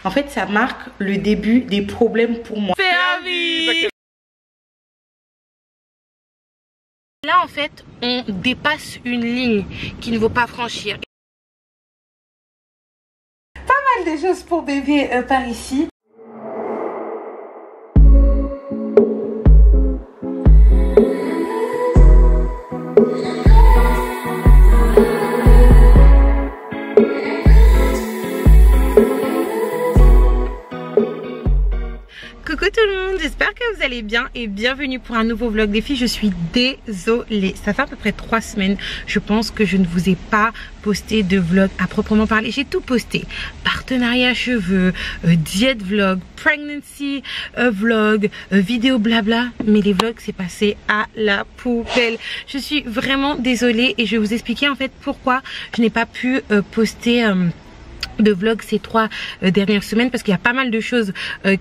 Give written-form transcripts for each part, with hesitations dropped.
En fait, ça marque le début des problèmes pour moi. C'est la vie. Là, en fait, on dépasse une ligne qu'il ne faut pas franchir. Pas mal de choses pour bébé par ici. Coucou tout le monde, j'espère que vous allez bien et bienvenue pour un nouveau vlog. Les filles, je suis désolée, ça fait à peu près 3 semaines je pense que je ne vous ai pas posté de vlog à proprement parler. J'ai tout posté, partenariat cheveux, diète vlog, pregnancy vlog, vidéo blabla, mais les vlogs c'est passé à la poubelle. Je suis vraiment désolée et je vais vous expliquer en fait pourquoi je n'ai pas pu poster de vlog ces 3 dernières semaines, parce qu'il y a pas mal de choses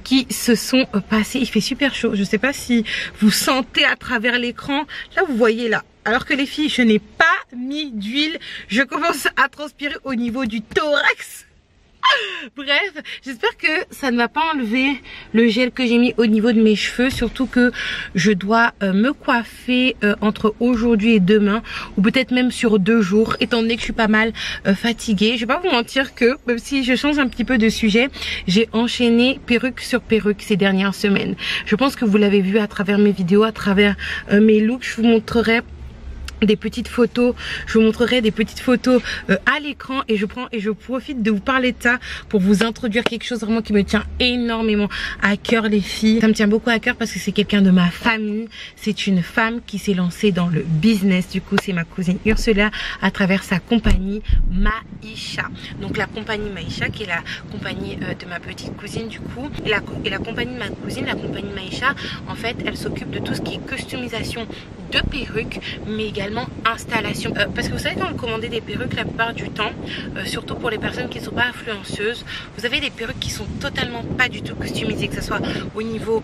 qui se sont passées. Il fait super chaud, je sais pas si vous sentez à travers l'écran, là vous voyez là, alors que les filles je n'ai pas mis d'huile, je commence à transpirer au niveau du thorax. Bref, j'espère que ça ne va pas enlever le gel que j'ai mis au niveau de mes cheveux, surtout que je dois me coiffer entre aujourd'hui et demain, ou peut-être même sur 2 jours, étant donné que je suis pas mal fatiguée. Je vais pas vous mentir que, même si je change un petit peu de sujet, j'ai enchaîné perruque sur perruque ces dernières semaines. Je pense que vous l'avez vu à travers mes vidéos, à travers mes looks. Je vous montrerai des petites photos, je vous montrerai des petites photos à l'écran, et je profite de vous parler de ça pour vous introduire quelque chose vraiment qui me tient énormément à cœur, les filles. Ça me tient beaucoup à cœur parce que c'est quelqu'un de ma famille, c'est une femme qui s'est lancée dans le business. Du coup c'est ma cousine Ursula à travers sa compagnie Maïcha. Donc la compagnie Maïcha qui est la compagnie de ma petite cousine du coup, et la compagnie de ma cousine, la compagnie Maïcha, en fait elle s'occupe de tout ce qui est customisation de perruques, mais également installation, parce que vous savez, quand vous commandez des perruques, la plupart du temps, surtout pour les personnes qui ne sont pas influenceuses, vous avez des perruques qui sont totalement pas du tout customisées, que ce soit au niveau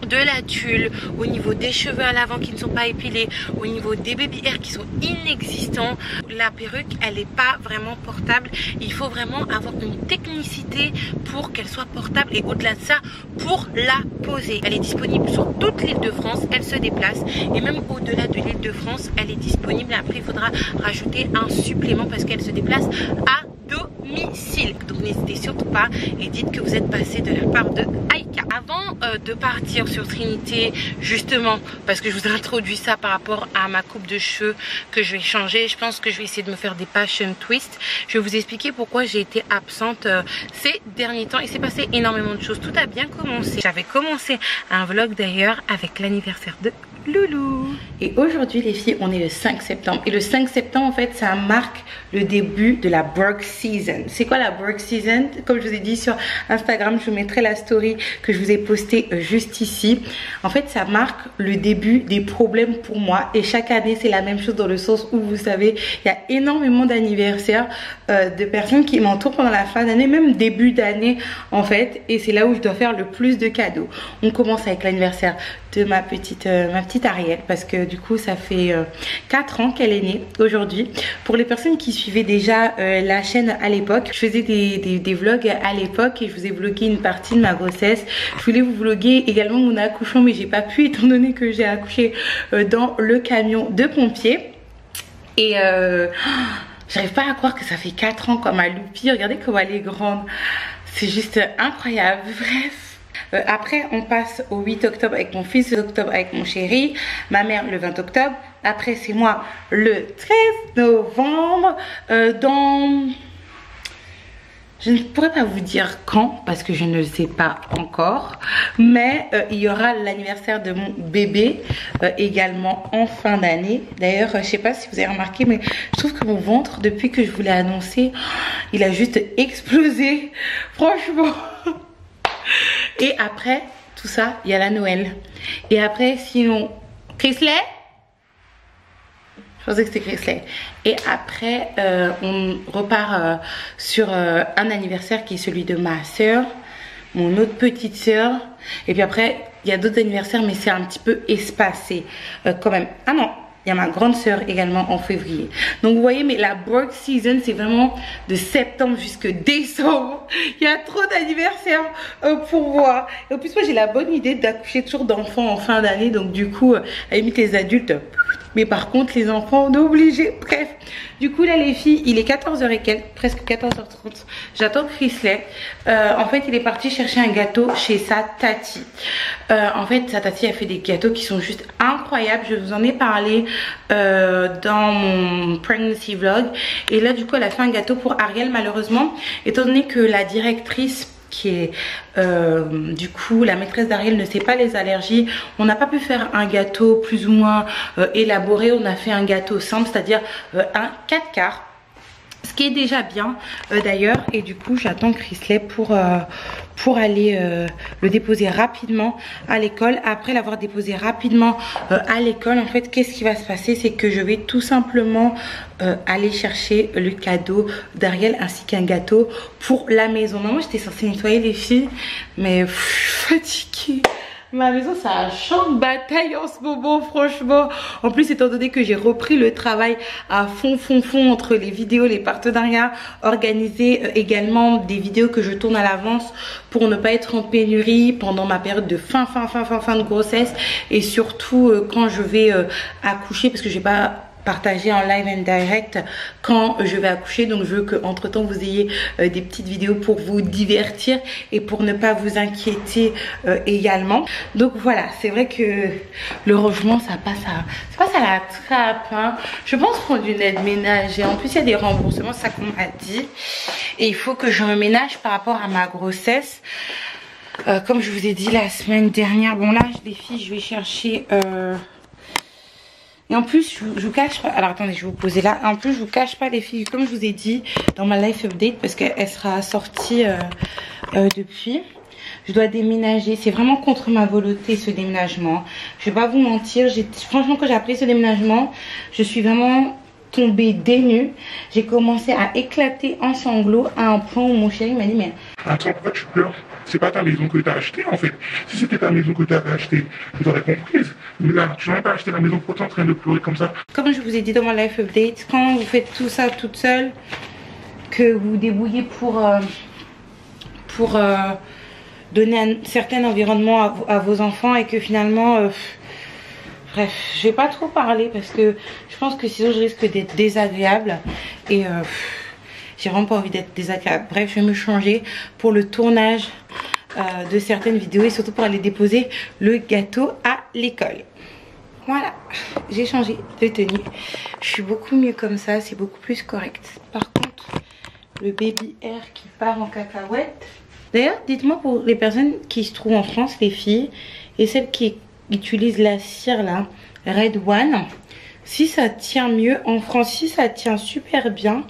de la tulle, au niveau des cheveux à l'avant qui ne sont pas épilés, au niveau des baby hair qui sont inexistants. La perruque elle n'est pas vraiment portable, il faut vraiment avoir une technicité pour qu'elle soit portable, et au-delà de ça pour la poser. Elle est disponible sur toute l'île de France, elle se déplace, et même au-delà de l'île de France elle est disponible. Après il faudra rajouter un supplément parce qu'elle se déplace à domicile. Donc n'hésitez surtout pas et dites que vous êtes passé de la part de Aïka. Avant de partir sur Trinité, justement parce que je vous ai introduit ça par rapport à ma coupe de cheveux que je vais changer, je pense que je vais essayer de me faire des passion twists. Je vais vous expliquer pourquoi j'ai été absente ces derniers temps. Il s'est passé énormément de choses, tout a bien commencé. J'avais commencé un vlog d'ailleurs avec l'anniversaire de Loulou. Et aujourd'hui les filles, on est le 5 septembre. Et le 5 septembre en fait ça marque le début de la Burke Season. C'est quoi la Burke Season? Comme je vous ai dit sur Instagram, je vous mettrai la story que je vous ai postée juste ici. En fait ça marque le début des problèmes pour moi. Et chaque année c'est la même chose, dans le sens où vous savez, il y a énormément d'anniversaires de personnes qui m'entourent pendant la fin d'année, même début d'année en fait. Et c'est là où je dois faire le plus de cadeaux. On commence avec l'anniversaire de ma petite Ariel, parce que du coup ça fait 4 ans qu'elle est née aujourd'hui. Pour les personnes qui suivaient déjà la chaîne à l'époque, je faisais des vlogs à l'époque et je vous ai vlogué une partie de ma grossesse. Je voulais vous vloguer également mon accouchement, mais j'ai pas pu étant donné que j'ai accouché dans le camion de pompiers. Et j'arrive pas à croire que ça fait 4 ans comme ma Loupie. Regardez comment elle est grande, c'est juste incroyable. Bref, après on passe au 8 octobre avec mon fils, le 8 octobre avec mon chéri, ma mère le 20 octobre, après c'est moi le 13 novembre. Je ne pourrais pas vous dire quand parce que je ne le sais pas encore, mais il y aura l'anniversaire de mon bébé également en fin d'année. D'ailleurs je sais pas si vous avez remarqué, mais je trouve que mon ventre, depuis que je vous l'ai annoncé, il a juste explosé, franchement. Et après tout ça, il y a la Noël. Et après, sinon, Chrisley, je pensais que c'était Chrisley. Et après, on repart sur un anniversaire qui est celui de ma soeur, mon autre petite soeur. Et puis après, il y a d'autres anniversaires, mais c'est un petit peu espacé quand même. Ah non, Il y a ma grande sœur également en février. Donc vous voyez, mais la work season, c'est vraiment de septembre jusqu'à décembre. Il y a trop d'anniversaires pour voir. Et en plus, moi j'ai la bonne idée d'accoucher toujours d'enfants en fin d'année. Donc du coup, à la limite les adultes... Mais par contre, les enfants, on est obligés. Bref, du coup, là, les filles, il est 14h et quelques, presque 14h30. J'attends Chrisley. En fait, il est parti chercher un gâteau chez sa tati. En fait, sa tati a fait des gâteaux qui sont juste incroyables. Je vous en ai parlé dans mon pregnancy vlog. Et là, du coup, elle a fait un gâteau pour Ariel, malheureusement. Étant donné que la directrice... qui est du coup la maîtresse d'Ariel ne sait pas les allergies, on n'a pas pu faire un gâteau plus ou moins élaboré. On a fait un gâteau simple, c'est-à-dire un 4 quarts, ce qui est déjà bien d'ailleurs. Et du coup j'attends Chrisley pour aller le déposer rapidement à l'école. Après l'avoir déposé rapidement à l'école, en fait, qu'est-ce qui va se passer, c'est que je vais tout simplement aller chercher le cadeau d'Ariel ainsi qu'un gâteau pour la maison. Moi j'étais censée nettoyer les filles, mais fatiguée. Ma maison, c'est un champ de bataille en ce moment, franchement. En plus, étant donné que j'ai repris le travail à fond entre les vidéos, les partenariats, organiser également des vidéos que je tourne à l'avance pour ne pas être en pénurie pendant ma période de fin de grossesse. Et surtout quand je vais accoucher, parce que je vais pas partager en live and direct quand je vais accoucher. Donc je veux que entre temps vous ayez des petites vidéos pour vous divertir et pour ne pas vous inquiéter également. Donc voilà, c'est vrai que le rangement ça passe à la trappe, hein. Je pense prendre une aide ménagère. En plus il y a des remboursements, ça qu'on m'a dit, et il faut que je me ménage par rapport à ma grossesse. Comme je vous ai dit la semaine dernière, bon là les filles, je vais chercher et en plus, je vous cache pas. Alors attendez, je vais vous poser là. En plus, je vous cache pas les filles, comme je vous ai dit dans ma life update, parce qu'elle sera sortie depuis. Je dois déménager. C'est vraiment contre ma volonté ce déménagement. Je vais pas vous mentir. Franchement, quand j'ai appris ce déménagement, je suis vraiment tombée des nues. J'ai commencé à éclater en sanglots à un point où mon chéri m'a dit mais attends, pourquoi tu pleures? C'est pas ta maison que tu as achetée en fait. Si c'était ta maison que tu avais achetée, je t'aurais comprise. Mais là, tu n'as pas acheté la maison, pourquoi tu es en train de pleurer comme ça? Comme je vous ai dit dans mon life update, quand vous faites tout ça toute seule, que vous vous débrouillez pour donner un certain environnement à vos enfants, et que finalement... bref, je vais pas trop parler parce que je pense que sinon je risque d'être désagréable. Et j'ai vraiment pas envie d'être désagréable. Bref, je vais me changer pour le tournage de certaines vidéos et surtout pour aller déposer le gâteau à l'école. Voilà, j'ai changé de tenue. Je suis beaucoup mieux comme ça, c'est beaucoup plus correct. Par contre, le baby air qui part en cacahuète. D'ailleurs, dites-moi pour les personnes qui se trouvent en France, les filles, et celles qui utilisent la cire là, Red One, si ça tient mieux. En France, si ça tient super bien.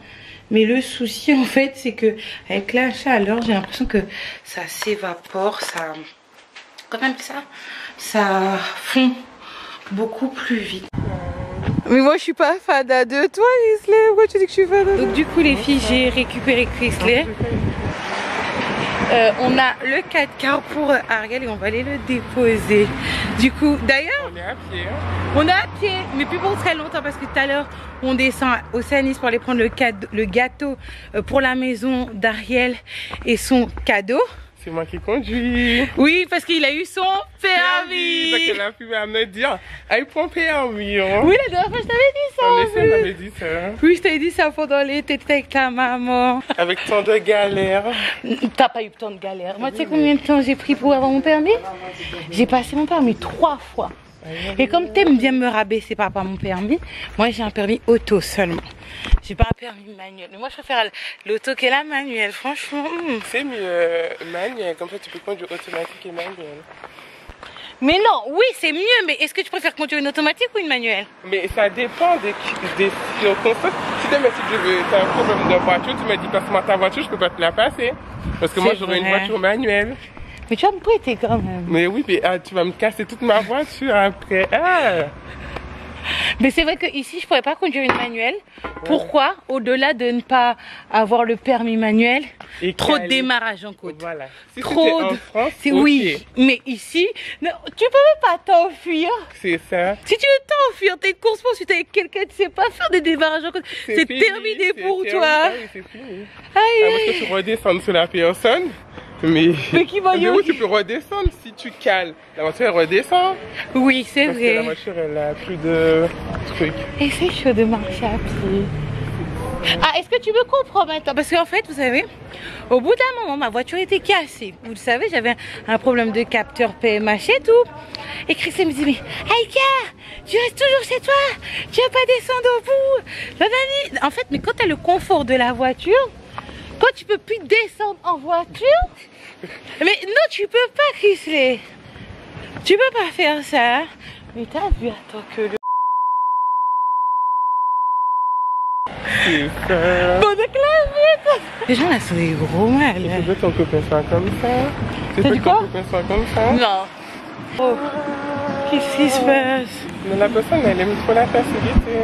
Mais le souci en fait, c'est que avec la chaleur, j'ai l'impression que ça s'évapore, ça, quand même ça fond beaucoup plus vite. Mais moi je suis pas fan de toi, Chrisley. Pourquoi tu dis que je suis fan de toi? Donc du coup les filles, j'ai récupéré Chrisley. On a le 4 quarts pour Ariel et on va aller le déposer. Du coup, d'ailleurs, On est à pied. on est à pied, mais plus pour très longtemps parce que tout à l'heure, on descend au Océanis pour aller prendre le gâteau pour la maison d'Ariel et son cadeau. C'est moi qui conduis. Oui, parce qu'il a eu son permis. Donc elle a pu me dire, elle prend permis. Hein. Oui, la dernière fois, je t'avais dit ça. En En effet, plus. elle m'avait dit ça. Oui, je t'avais dit ça pendant l'été, t'étais avec ta maman. Avec tant de galères. T'as pas eu tant de galères. Moi, tu sais combien de temps j'ai pris pour avoir mon permis? J'ai passé mon permis 3 fois. Et comme t'aimes bien me rabaisser par rapport à mon permis, moi j'ai un permis auto seulement. J'ai pas un permis manuel. Mais moi je préfère l'auto que la manuelle, franchement. C'est mieux manuel, comme ça tu peux conduire automatique et manuel. Mais non, oui c'est mieux, mais est-ce que tu préfères conduire une automatique ou une manuelle? Mais ça dépend des circonstances. Si demain tu as un problème de voiture, tu me dis passe-moi ta voiture, je peux pas te la passer. Parce que moi j'aurais une voiture manuelle. Mais tu vas me prêter quand même. Mais oui, mais tu vas me casser toute ma voiture après. Mais c'est vrai que ici je pourrais pas conduire une manuelle. Pourquoi? Au-delà de ne pas avoir le permis manuel, et trop de démarrage en côte. Voilà. Si trop en France, okay. Oui, mais ici, non, tu peux même pas t'enfuir. C'est ça. Si tu veux t'enfuir, t'es une course-poursuite avec quelqu'un, tu sais pas faire des démarrages en côte. C'est terminé pour toi. Ah oui, c'est fini. Parce que tu redescends sur la personne. Mais qui va y où tu peux redescendre si tu cales. La voiture elle redescend. Oui, c'est vrai. Parce que la voiture elle a plus de trucs. Et c'est chaud de marcher à pied. Ah, est-ce que tu me comprends maintenant? Parce qu'en fait, vous savez, au bout d'un moment, ma voiture était cassée. Vous le savez, j'avais un problème de capteur PMH et tout. Et Christine me dit, mais Aïka, tu restes toujours chez toi? Tu vas pas descendre au bout? En fait, mais quand tu as le confort de la voiture, quand tu peux plus descendre en voiture, mais non, tu peux pas, Chrisley. Tu peux pas faire ça. Mais t'as vu, attends que le... C'est ça. Bon, donc là, les gens là sont des gros mal. Tu veux que ton copain soit comme ça? Tu veux que ton copain soit comme ça? Non. Oh. Qu'est-ce qui se passe? Mais la personne, elle aime trop la facilité.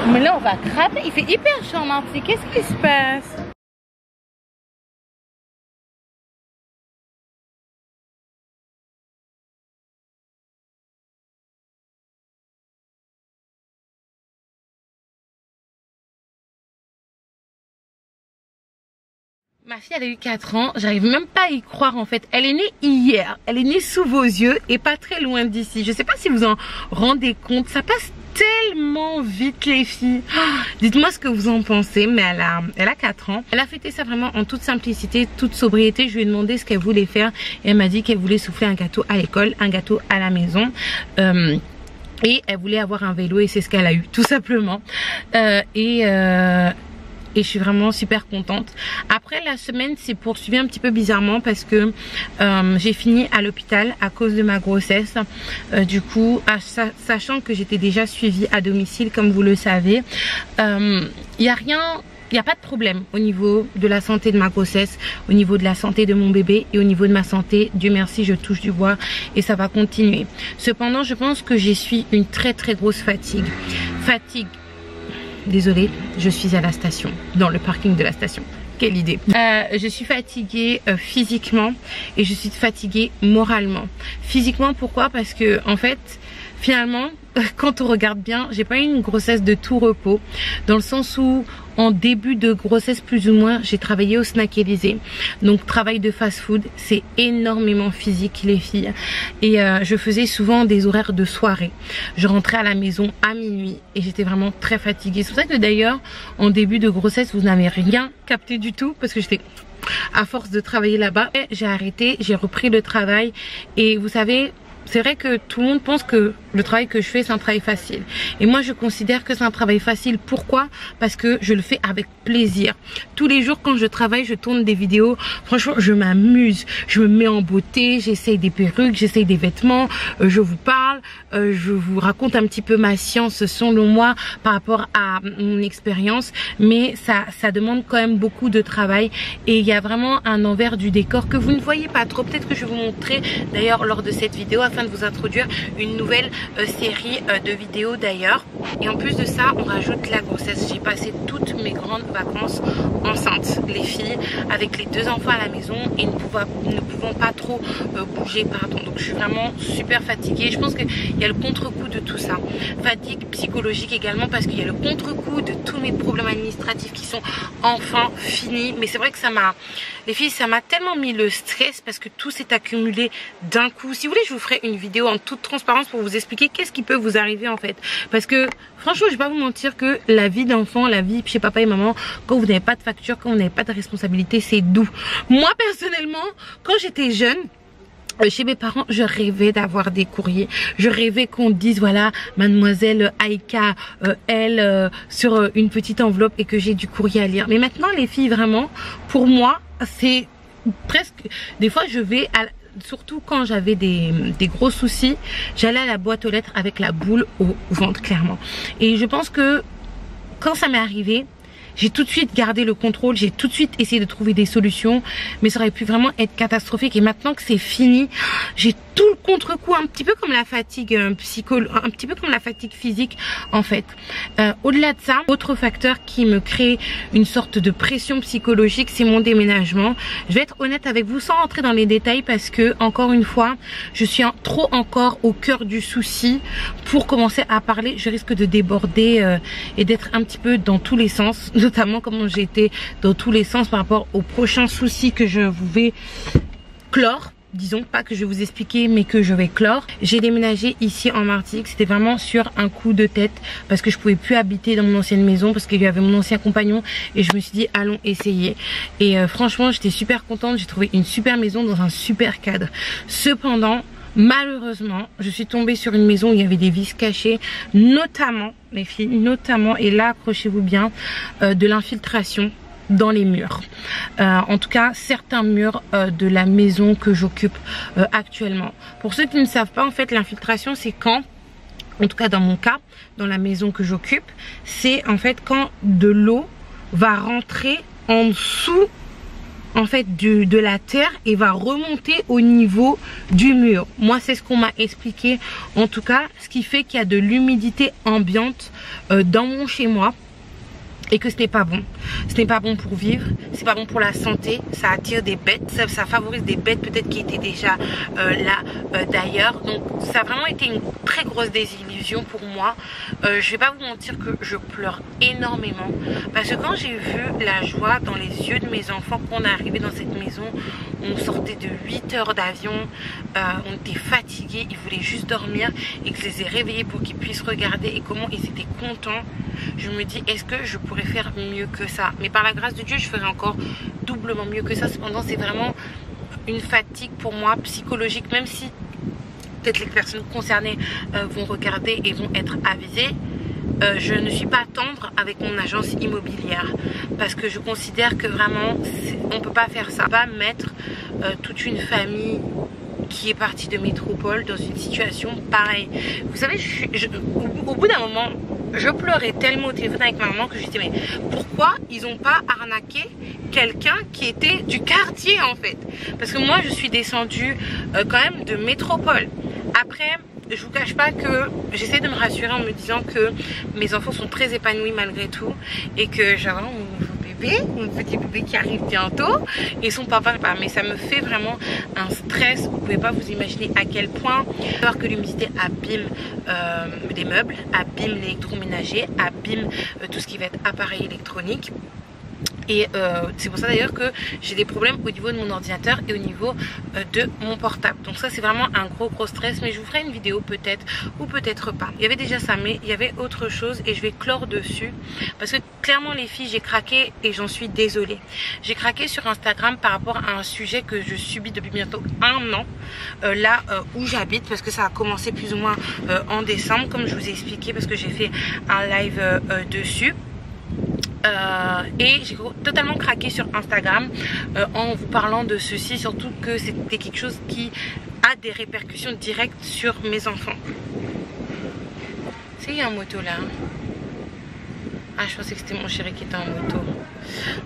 Mais là, on va craper. Il fait hyper chaud en entier. Qu'est-ce qui se passe? Ma fille, elle a eu 4 ans, j'arrive même pas à y croire en fait. Elle est née hier, elle est née sous vos yeux et pas très loin d'ici. Je sais pas si vous en rendez compte, ça passe tellement vite les filles. Oh, dites-moi ce que vous en pensez, mais elle a 4 ans. Elle a fêté ça vraiment en toute simplicité, toute sobriété. Je lui ai demandé ce qu'elle voulait faire et elle m'a dit qu'elle voulait souffler un gâteau à l'école, un gâteau à la maison. Et elle voulait avoir un vélo et c'est ce qu'elle a eu, tout simplement. Et je suis vraiment super contente. Après, la semaine s'est poursuivie un petit peu bizarrement parce que j'ai fini à l'hôpital à cause de ma grossesse. Du coup, sachant que j'étais déjà suivie à domicile, comme vous le savez, il n'y a pas de problème au niveau de la santé de ma grossesse, au niveau de la santé de mon bébé et au niveau de ma santé. Dieu merci, je touche du bois et ça va continuer. Cependant, je pense que j'ai suivi une très grosse fatigue. Désolée, je suis à la station, dans le parking de la station. Quelle idée. Je suis fatiguée physiquement et je suis fatiguée moralement. Physiquement, pourquoi? Parce que en fait, finalement, quand on regarde bien, j'ai pas eu une grossesse de tout repos, dans le sens où en début de grossesse plus ou moins, j'ai travaillé au Snack Élysée. Donc travail de fast-food, c'est énormément physique les filles. Et je faisais souvent des horaires de soirée. Je rentrais à la maison à minuit et j'étais vraiment très fatiguée. C'est pour ça que d'ailleurs, en début de grossesse, vous n'avez rien capté du tout parce que j'étais... À force de travailler là-bas, j'ai arrêté, j'ai repris le travail et vous savez... C'est vrai que tout le monde pense que le travail que je fais c'est un travail facile. Et moi je considère que c'est un travail facile. Pourquoi? Parce que je le fais avec plaisir. Tous les jours quand je travaille, je tourne des vidéos. Franchement je m'amuse. Je me mets en beauté, j'essaye des perruques, j'essaye des vêtements. Je vous parle, je vous raconte un petit peu ma science selon moi par rapport à mon expérience. Mais ça demande quand même beaucoup de travail. Et il y a vraiment un envers du décor que vous ne voyez pas trop. Peut-être que je vais vous montrer d'ailleurs lors de cette vidéo afin de vous introduire une nouvelle série de vidéos d'ailleurs. Et en plus de ça, on rajoute la grossesse. J'ai passé toutes mes grandes vacances enceintes, les filles, avec les 2 enfants à la maison et ne pouvons pas trop bouger, pardon. Donc je suis vraiment super fatiguée. Je pense qu'il y a le contre-coup de tout ça. Fatigue psychologique également parce qu'il y a le contre-coup de tous mes problèmes administratifs qui sont enfin finis. Mais c'est vrai que ça m'a... Les filles, ça m'a tellement mis le stress parce que tout s'est accumulé d'un coup. Si vous voulez, je vous ferai une vidéo en toute transparence pour vous expliquer qu'est-ce qui peut vous arriver en fait. Parce que franchement, je vais pas vous mentir que la vie d'enfant, la vie chez papa et maman, quand vous n'avez pas de facture, quand vous n'avez pas de responsabilité, c'est doux. Moi personnellement, quand j'étais jeune, chez mes parents, je rêvais d'avoir des courriers. Je rêvais qu'on dise voilà, mademoiselle Aïka, elle, sur une petite enveloppe et que j'ai du courrier à lire. Mais maintenant, les filles, vraiment, pour moi, c'est presque... Des fois, je vais... Surtout quand j'avais des gros soucis, j'allais à la boîte aux lettres avec la boule au ventre, clairement. Et je pense que quand ça m'est arrivé, j'ai tout de suite gardé le contrôle, j'ai tout de suite essayé de trouver des solutions, mais ça aurait pu vraiment être catastrophique. Et maintenant que c'est fini, j'ai tout le contre-coup, un petit peu comme la fatigue un petit peu comme la fatigue physique en fait. Au-delà de ça, autre facteur qui me crée une sorte de pression psychologique, c'est mon déménagement. Je vais être honnête avec vous sans rentrer dans les détails parce que encore une fois, je suis trop encore au cœur du souci pour commencer à parler. Je risque de déborder et d'être un petit peu dans tous les sens, notamment comme j'ai été dans tous les sens par rapport aux prochains soucis que je vous vais clore. Disons pas que je vais vous expliquer mais que je vais clore. J'ai déménagé ici en Martinique, c'était vraiment sur un coup de tête parce que je pouvais plus habiter dans mon ancienne maison parce qu'il y avait mon ancien compagnon et je me suis dit allons essayer. Et franchement j'étais super contente, j'ai trouvé une super maison dans un super cadre. Cependant malheureusement je suis tombée sur une maison où il y avait des vis cachées, notamment les filles, notamment, et là accrochez-vous bien, de l'infiltration dans les murs, en tout cas certains murs de la maison que j'occupe actuellement. Pour ceux qui ne savent pas, en fait l'infiltration c'est quand, en tout cas dans mon cas, dans la maison que j'occupe, c'est en fait quand de l'eau va rentrer en dessous en fait de la terre et va remonter au niveau du mur. Moi c'est ce qu'on m'a expliqué en tout cas, ce qui fait qu'il y a de l'humidité ambiante dans mon chez moi. Et que ce n'est pas bon. Ce n'est pas bon pour vivre, c'est pas bon pour la santé, ça attire des bêtes, ça favorise des bêtes peut-être qui étaient déjà là d'ailleurs. Donc ça a vraiment été une très grosse désillusion pour moi. Je vais pas vous mentir que je pleure énormément parce que quand j'ai vu la joie dans les yeux de mes enfants quand on est arrivé dans cette maison, on sortait de 8 heures d'avion, on était fatigués, ils voulaient juste dormir et que je les ai réveillés pour qu'ils puissent regarder et comment ils étaient contents. Je me dis est-ce que je pourrais faire mieux que ça, mais par la grâce de Dieu je ferai encore doublement mieux que ça. Cependant c'est vraiment une fatigue pour moi psychologique, même si peut-être les personnes concernées vont regarder et vont être avisées. Je ne suis pas tendre avec mon agence immobilière parce que je considère que vraiment on peut pas faire ça, on peut pas mettre toute une famille qui est partie de métropole dans une situation pareille. Vous savez, au bout d'un moment je pleurais tellement au téléphone avec ma maman que je me disais mais pourquoi ils n'ont pas arnaqué quelqu'un qui était du quartier en fait, parce que moi je suis descendue quand même de métropole. Après je vous cache pas que j'essaie de me rassurer en me disant que mes enfants sont très épanouis malgré tout et que j'ai vraiment mon petit bébé qui arrive bientôt et son papa, mais ça me fait vraiment un stress. Vous pouvez pas vous imaginer à quel point, alors que l'humidité abîme les meubles, abîme l'électroménager, abîme tout ce qui va être appareil électronique. Et c'est pour ça d'ailleurs que j'ai des problèmes au niveau de mon ordinateur et au niveau de mon portable. Donc ça c'est vraiment un gros stress, mais je vous ferai une vidéo peut-être ou peut-être pas. Il y avait déjà ça, mais il y avait autre chose et je vais clore dessus parce que clairement les filles j'ai craqué et j'en suis désolée. J'ai craqué sur Instagram par rapport à un sujet que je subis depuis bientôt 1 an là où j'habite, parce que ça a commencé plus ou moins en décembre comme je vous ai expliqué, parce que j'ai fait un live dessus. Et j'ai totalement craqué sur Instagram en vous parlant de ceci, surtout que c'était quelque chose qui a des répercussions directes sur mes enfants. C'est il y a un moto là. Ah, je pensais que c'était mon chéri qui était en moto.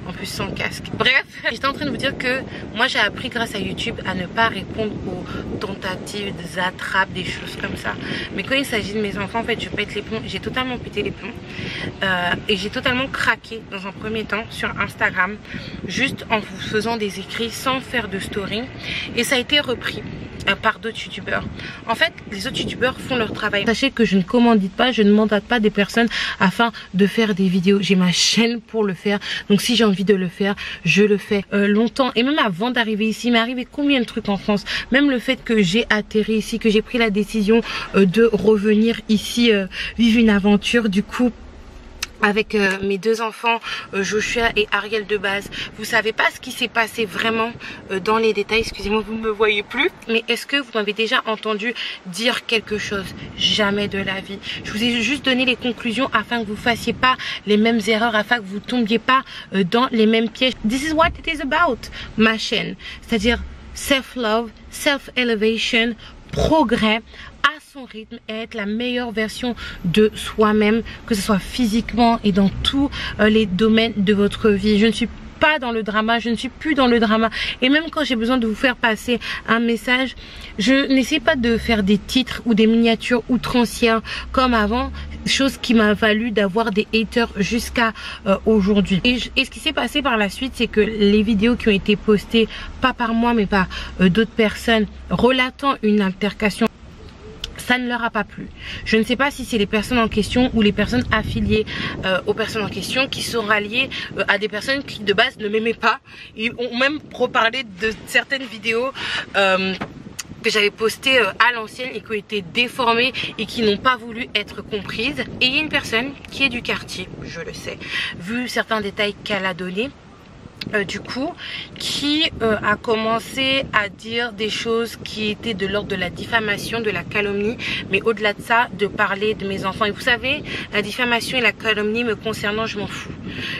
En plus sans casque. Bref, j'étais en train de vous dire que moi j'ai appris grâce à YouTube à ne pas répondre aux tentatives, des attrapes, des choses comme ça. Mais quand il s'agit de mes enfants, en fait, je pète les plombs. J'ai totalement pété les plombs. Et j'ai totalement craqué dans un premier temps sur Instagram, juste en vous faisant des écrits sans faire de story. Et ça a été repris par d'autres youtubeurs. En fait les autres youtubeurs font leur travail. Sachez que je ne commandite pas, je ne mandate pas des personnes afin de faire des vidéos. J'ai ma chaîne pour le faire, donc si j'ai envie de le faire je le fais. Longtemps, et même avant d'arriver ici, il m'est arrivé combien de trucs en France. Même le fait que j'ai atterri ici, que j'ai pris la décision de revenir ici vivre une aventure, du coup avec mes 2 enfants, Joshua et Ariel de base. Vous savez pas ce qui s'est passé vraiment dans les détails. Excusez-moi, vous ne me voyez plus. Mais est-ce que vous m'avez déjà entendu dire quelque chose? Jamais de la vie. Je vous ai juste donné les conclusions afin que vous fassiez pas les mêmes erreurs, afin que vous tombiez pas dans les mêmes pièges. This is what it is about, ma chaîne. C'est-à-dire self-love, self-elevation, progrès à son rythme et être la meilleure version de soi-même, que ce soit physiquement et dans tous les domaines de votre vie. Je ne suis pas dans le drama, je ne suis plus dans le drama, et même quand j'ai besoin de vous faire passer un message, je n'essaie pas de faire des titres ou des miniatures outrancières comme avant, chose qui m'a valu d'avoir des haters jusqu'à aujourd'hui. Et ce qui s'est passé par la suite, c'est que les vidéos qui ont été postées, pas par moi mais par d'autres personnes, relatant une altercation, ça ne leur a pas plu. Je ne sais pas si c'est les personnes en question ou les personnes affiliées aux personnes en question qui sont ralliées à des personnes qui de base ne m'aimaient pas. Ils ont même reparlé de certaines vidéos que j'avais postées à l'ancienne et qui ont été déformées et qui n'ont pas voulu être comprises. Et il y a une personne qui est du quartier, je le sais, vu certains détails qu'elle a donnés, du coup, qui a commencé à dire des choses qui étaient de l'ordre de la diffamation, de la calomnie, mais au-delà de ça, de parler de mes enfants. Et vous savez, la diffamation et la calomnie me concernant, je m'en fous.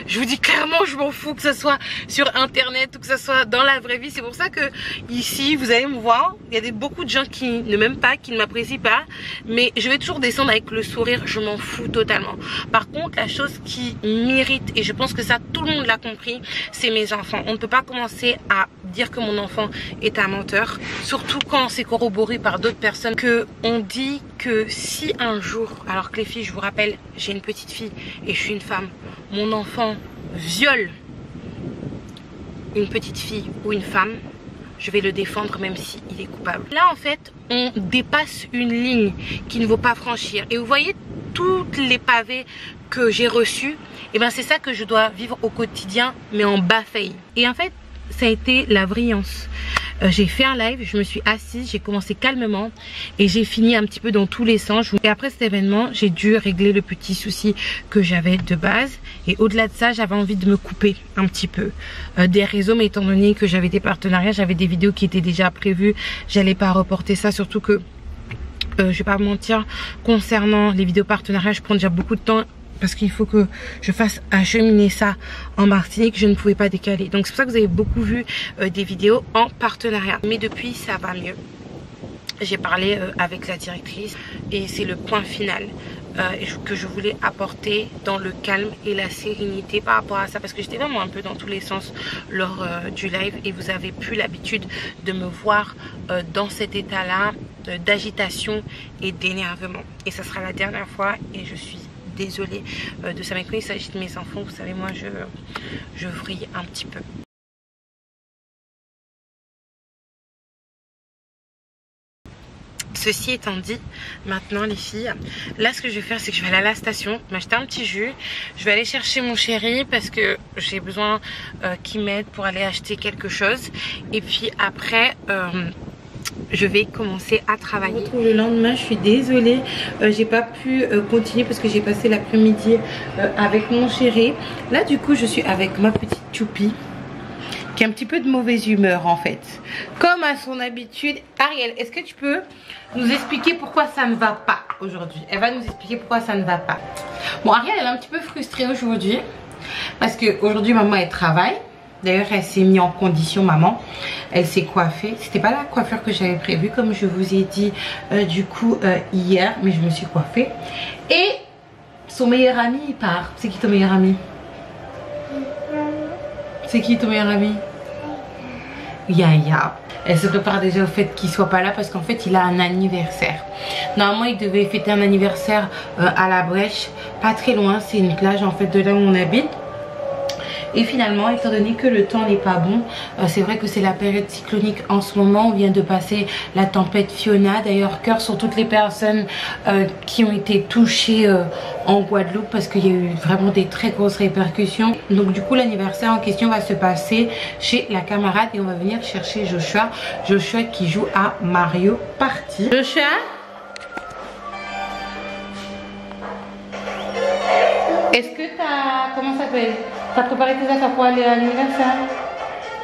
Je vous dis clairement, je m'en fous, que ce soit sur internet ou que ce soit dans la vraie vie. C'est pour ça que ici, vous allez me voir, il y a beaucoup de gens qui ne m'aiment pas, qui ne m'apprécient pas, mais je vais toujours descendre avec le sourire, je m'en fous totalement. Par contre, la chose qui m'irrite, et je pense que ça tout le monde l'a compris, c'est mes enfants. On ne peut pas commencer à dire que mon enfant est un menteur, surtout quand c'est corroboré par d'autres personnes, que on dit que si un jour, alors que les filles, je vous rappelle, j'ai une petite fille et je suis une femme, mon enfant viole une petite fille ou une femme, je vais le défendre même s'il est coupable. Là en fait, on dépasse une ligne qui ne vaut pas franchir. Et vous voyez toutes les pavés que j'ai reçus, et ben c'est ça que je dois vivre au quotidien, mais en bas-faille. Et en fait, ça a été la vrillance. J'ai fait un live, je me suis assise, j'ai commencé calmement et j'ai fini un petit peu dans tous les sens. Et après cet événement, j'ai dû régler le petit souci que j'avais de base. Et au-delà de ça, j'avais envie de me couper un petit peu des réseaux, mais étant donné que j'avais des partenariats, j'avais des vidéos qui étaient déjà prévues, j'allais pas reporter ça, surtout que je vais pas mentir, concernant les vidéos partenariats, je prends déjà beaucoup de temps parce qu'il faut que je fasse acheminer ça en Martinique, je ne pouvais pas décaler. Donc c'est pour ça que vous avez beaucoup vu des vidéos en partenariat. Mais depuis, ça va mieux. J'ai parlé avec la directrice et c'est le point final que je voulais apporter dans le calme et la sérénité par rapport à ça, parce que j'étais vraiment un peu dans tous les sens lors du live et vous avez plus l'habitude de me voir dans cet état là d'agitation et d'énervement, et ça sera la dernière fois et je suis désolée de ça. Mais quand il s'agit de mes enfants, vous savez, moi je vrille un petit peu. Ceci étant dit, maintenant les filles, là ce que je vais faire, c'est que je vais aller à la station, m'acheter un petit jus. Je vais aller chercher mon chéri parce que j'ai besoin qu'il m'aide pour aller acheter quelque chose. Et puis après, je vais commencer à travailler. Je me retrouve le lendemain, je suis désolée, j'ai pas pu continuer parce que j'ai passé l'après-midi avec mon chéri. Là du coup, je suis avec ma petite Choupi, qui a un petit peu de mauvaise humeur en fait, comme à son habitude. Ariel, est-ce que tu peux nous expliquer pourquoi ça ne va pas aujourd'hui? Elle va nous expliquer pourquoi ça ne va pas. Bon, Ariel, elle est un petit peu frustrée aujourd'hui parce que aujourd'hui maman elle travaille. D'ailleurs elle s'est mise en condition, maman. Elle s'est coiffée. C'était pas la coiffure que j'avais prévue comme je vous ai dit du coup hier, mais je me suis coiffée. Et son meilleur ami il part. C'est qui ton meilleur ami? C'est qui ton meilleur ami? Yaya. Elle se prépare déjà au fait qu'il soit pas là parce qu'en fait il a un anniversaire. Normalement il devait fêter un anniversaire à la Brèche, pas très loin, c'est une plage en fait de là où on habite. Et finalement, étant donné que le temps n'est pas bon, c'est vrai que c'est la période cyclonique en ce moment. On vient de passer la tempête Fiona. D'ailleurs, cœur sur toutes les personnes qui ont été touchées en Guadeloupe parce qu'il y a eu vraiment des très grosses répercussions. Donc du coup, l'anniversaire en question va se passer chez la camarade et on va venir chercher Joshua. Joshua qui joue à Mario Party. Joshua? Est-ce que t'as... Comment ça s'appelle? T'as préparé tes affaires pour aller à l'anniversaire?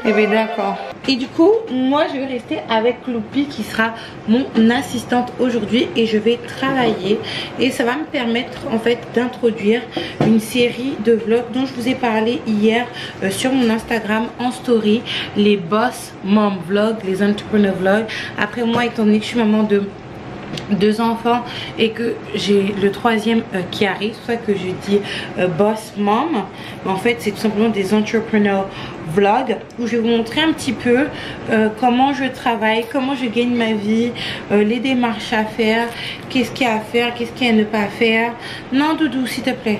Eh bien d'accord. Et du coup, moi je vais rester avec Loupi qui sera mon assistante aujourd'hui et je vais travailler. Et ça va me permettre en fait d'introduire une série de vlogs dont je vous ai parlé hier sur mon Instagram en story. Les boss mom vlogs, les entrepreneur vlogs. Après moi, étant donné que je suis maman de 2 enfants et que j'ai le 3e qui arrive. C'est pour ça que je dis boss mom, mais en fait c'est tout simplement des entrepreneur vlogs où je vais vous montrer un petit peu comment je travaille, comment je gagne ma vie, les démarches à faire, qu'est-ce qu'il y a à faire, qu'est-ce qu'il y a à ne pas faire. Non Doudou, s'il te plaît,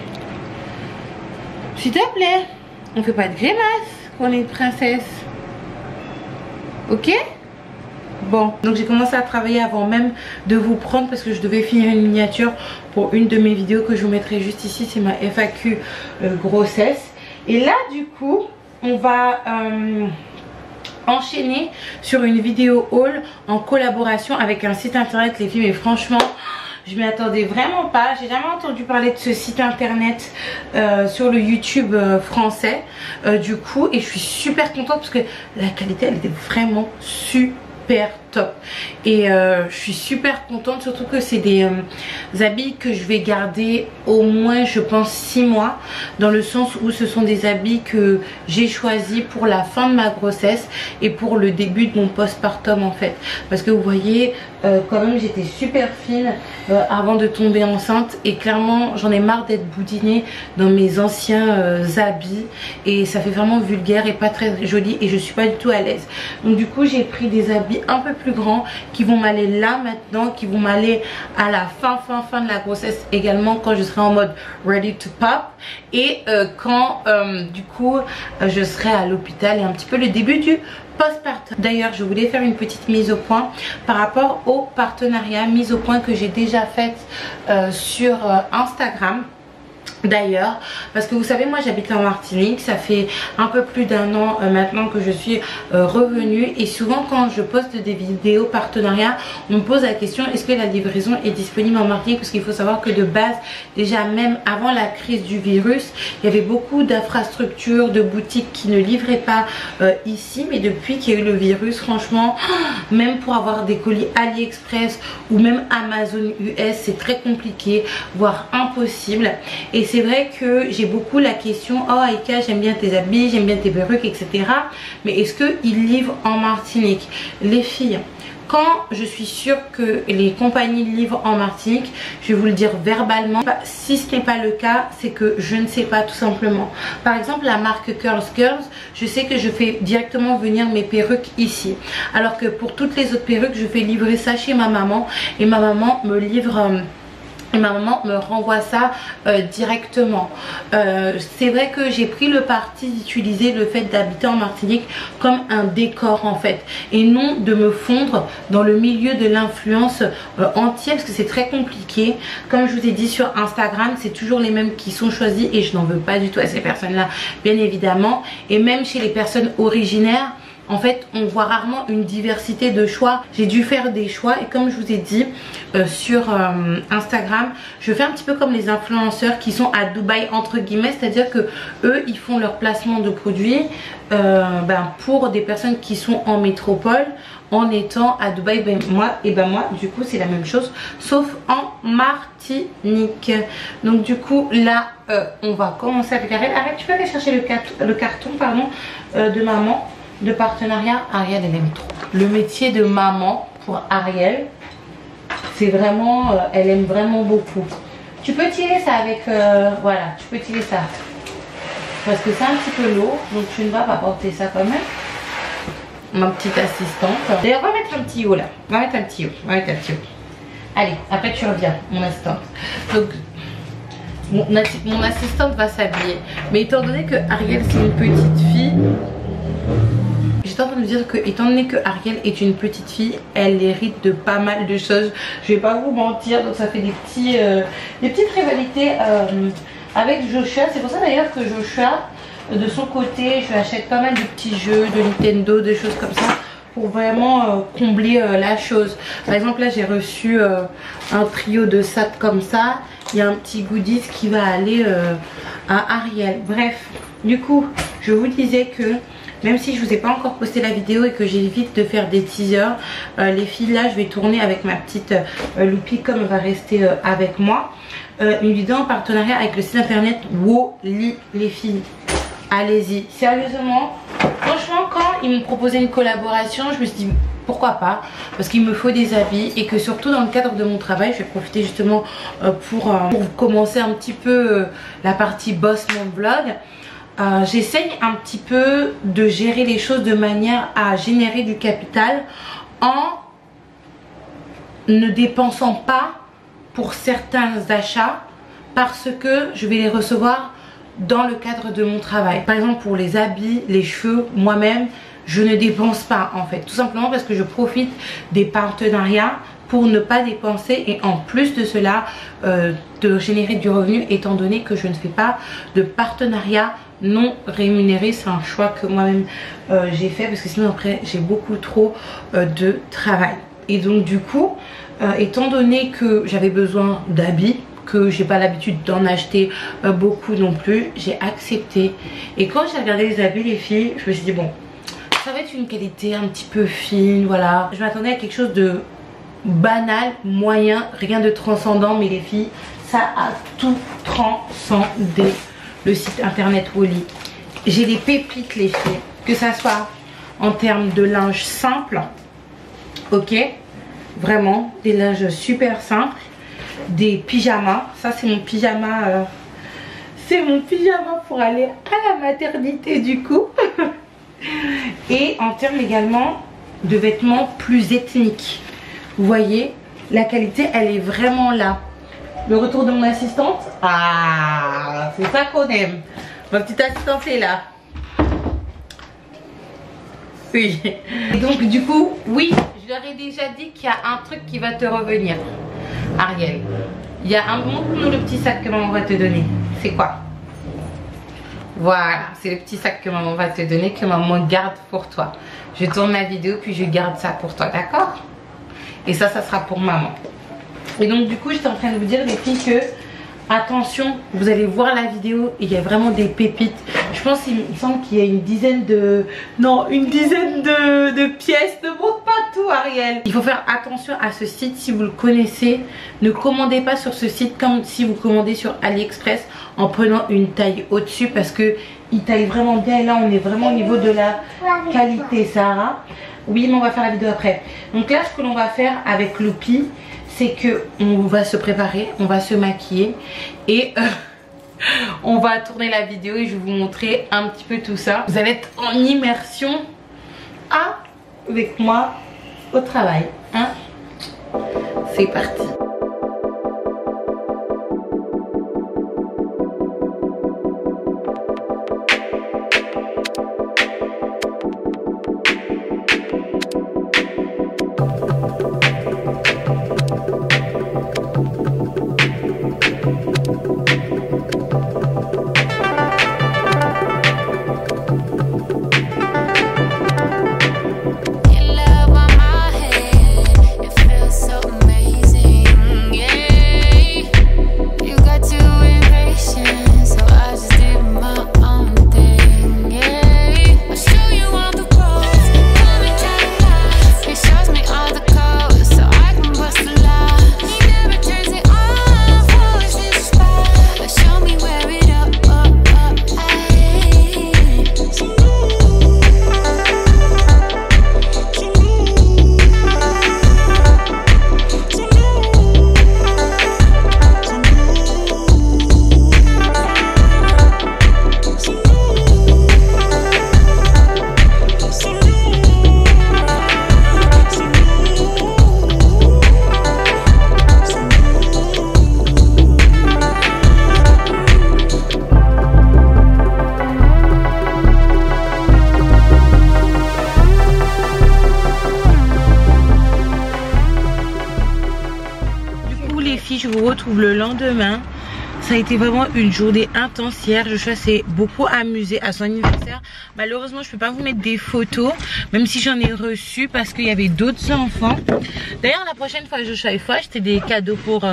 s'il te plaît, on fait pas de grimaces quand on est une princesse, ok? Bon, donc j'ai commencé à travailler avant même de vous prendre parce que je devais finir une miniature pour une de mes vidéos que je vous mettrai juste ici. C'est ma FAQ grossesse. Et là du coup on va enchaîner sur une vidéo haul en collaboration avec un site internet les filles. Mais franchement je m'y attendais vraiment pas. J'ai jamais entendu parler de ce site internet sur le YouTube français du coup, et je suis super contente parce que la qualité elle était vraiment super top et je suis super contente, surtout que c'est des habits que je vais garder au moins je pense 6 mois, dans le sens où ce sont des habits que j'ai choisis pour la fin de ma grossesse et pour le début de mon postpartum en fait, parce que vous voyez quand même j'étais super fine avant de tomber enceinte et clairement j'en ai marre d'être boudinée dans mes anciens habits et ça fait vraiment vulgaire et pas très joli et je suis pas du tout à l'aise. Donc du coup j'ai pris des habits un peu plus grands qui vont m'aller là maintenant, qui vont m'aller à la fin de la grossesse également, quand je serai en mode ready to pop et quand du coup je serai à l'hôpital et un petit peu le début du postpartum. D'ailleurs je voulais faire une petite mise au point par rapport au partenariat, mise au point que j'ai déjà faite sur Instagram. D'ailleurs, parce que vous savez, moi j'habite en Martinique, ça fait un peu plus d'1 an maintenant que je suis revenue, et souvent quand je poste des vidéos partenariat, on me pose la question est-ce que la livraison est disponible en Martinique, parce qu'il faut savoir que de base, déjà même avant la crise du virus, il y avait beaucoup d'infrastructures, de boutiques qui ne livraient pas ici, mais depuis qu'il y a eu le virus, franchement, même pour avoir des colis AliExpress ou même Amazon US, c'est très compliqué, voire impossible. Et c'est vrai que j'ai beaucoup la question oh Aïka, j'aime bien tes habits, j'aime bien tes perruques, etc. Mais est-ce qu'ils livrent en Martinique? Les filles, quand je suis sûre que les compagnies livrent en Martinique, je vais vous le dire verbalement. Si ce n'est pas le cas, c'est que je ne sais pas tout simplement. Par exemple, la marque Curls Girls, je sais que je fais directement venir mes perruques ici. Alors que pour toutes les autres perruques, je fais livrer ça chez ma maman et ma maman me livre... et ma maman me renvoie ça directement. C'est vrai que j'ai pris le parti d'utiliser le fait d'habiter en Martinique comme un décor en fait, et non de me fondre dans le milieu de l'influence entier, parce que c'est très compliqué. Comme je vous ai dit sur Instagram, c'est toujours les mêmes qui sont choisis et je n'en veux pas du tout à ces personnes là, bien évidemment. Et même chez les personnes originaires, en fait on voit rarement une diversité de choix. J'ai dû faire des choix et comme je vous ai dit sur Instagram, je fais un petit peu comme les influenceurs qui sont à Dubaï entre guillemets, c'est à dire que eux ils font leur placement de produits pour des personnes qui sont en métropole en étant à Dubaï. Moi du coup c'est la même chose sauf en Martinique. Donc du coup là on va commencer avec Ariel. Arrête, tu peux aller chercher le carton pardon de maman de partenariat. Ariel elle aime trop le métier de maman. Pour Ariel c'est vraiment elle aime vraiment beaucoup. Tu peux tirer ça avec voilà, tu peux tirer ça parce que c'est un petit peu lourd, donc tu ne vas pas porter ça quand même, ma petite assistante. D'ailleurs on va mettre un petit haut là, on va mettre un petit haut, allez, après tu reviens mon assistante. Donc mon assistante va s'habiller, mais étant donné que Ariel c'est une petite fille, j'étais en train de me dire que étant donné que Ariel est une petite fille, elle hérite de pas mal de choses, je vais pas vous mentir. Donc ça fait des petites rivalités avec Joshua. C'est pour ça d'ailleurs que Joshua de son côté, je lui achète pas mal de petits jeux de Nintendo, de choses comme ça, pour vraiment combler la chose. Par exemple là j'ai reçu un trio de sacs comme ça, il y a un petit goodies qui va aller à Ariel. Bref, du coup je vous disais que même si je vous ai pas encore posté la vidéo et que j'évite de faire des teasers, les filles là je vais tourner avec ma petite Loupi comme elle va rester avec moi, une vidéo en partenariat avec le site internet Wally. Les filles, allez-y, sérieusement, franchement quand ils m'ont proposé une collaboration, je me suis dit pourquoi pas, parce qu'il me faut des habits et que surtout dans le cadre de mon travail, je vais profiter justement pour commencer un petit peu la partie boss mon vlog. J'essaye un petit peu de gérer les choses de manière à générer du capital en ne dépensant pas pour certains achats parce que je vais les recevoir dans le cadre de mon travail. Par exemple pour les habits, les cheveux, moi-même je ne dépense pas en fait, tout simplement parce que je profite des partenariats pour ne pas dépenser et en plus de cela de générer du revenu étant donné que je ne fais pas de partenariat non rémunéré. C'est un choix que moi-même j'ai fait parce que sinon après j'ai beaucoup trop de travail. Et donc du coup étant donné que j'avais besoin d'habits, que j'ai pas l'habitude d'en acheter beaucoup non plus, j'ai accepté. Et quand j'ai regardé les habits les filles, je me suis dit bon, ça va être une qualité un petit peu fine, voilà. Je m'attendais à quelque chose de banal, moyen, rien de transcendant, mais les filles, ça a tout transcendé. Le site internet Wally. J'ai des pépites les filles, que ça soit en termes de linge simple, ok, vraiment, des linges super simples, des pyjamas, ça c'est mon pyjama, pour aller à la maternité du coup. Et en termes également de vêtements plus ethniques. Vous voyez, la qualité elle est vraiment là. Le retour de mon assistante, ah c'est ça qu'on aime. Ma petite assistante est là. Oui. Et donc du coup, oui, je leur ai déjà dit qu'il y a un truc qui va te revenir, Ariel. Il y a un, montre-nous le petit sac que maman va te donner. C'est quoi? Voilà, c'est le petit sac que maman va te donner, que maman garde pour toi. Je tourne la vidéo puis je garde ça pour toi, d'accord? Et ça sera pour maman. Et donc du coup j'étais en train de vous dire les filles que attention, vous allez voir la vidéo, il y a vraiment des pépites. Je pense qu'il me semble qu'il y a une dizaine de pièces. Ne montre pas tout Ariel. Il faut faire attention à ce site si vous le connaissez. Ne commandez pas sur ce site comme si vous commandez sur AliExpress en prenant une taille au-dessus parce que il taille vraiment bien. Et là on est vraiment au niveau de la qualité. Sarah, oui mais on va faire la vidéo après. Donc là ce que l'on va faire avec Loupi, c'est que on va se préparer, on va se maquiller et on va tourner la vidéo et je vais vous montrer un petit peu tout ça. Vous allez être en immersion avec moi au travail, hein. C'est parti. Je vous retrouve le lendemain. Ça a été vraiment une journée intense hier. Joshua s'est beaucoup amusé à son anniversaire. Malheureusement je peux pas vous mettre des photos, même si j'en ai reçu parce qu'il y avait d'autres enfants. D'ailleurs la prochaine fois Joshua, il faut acheter des cadeaux pour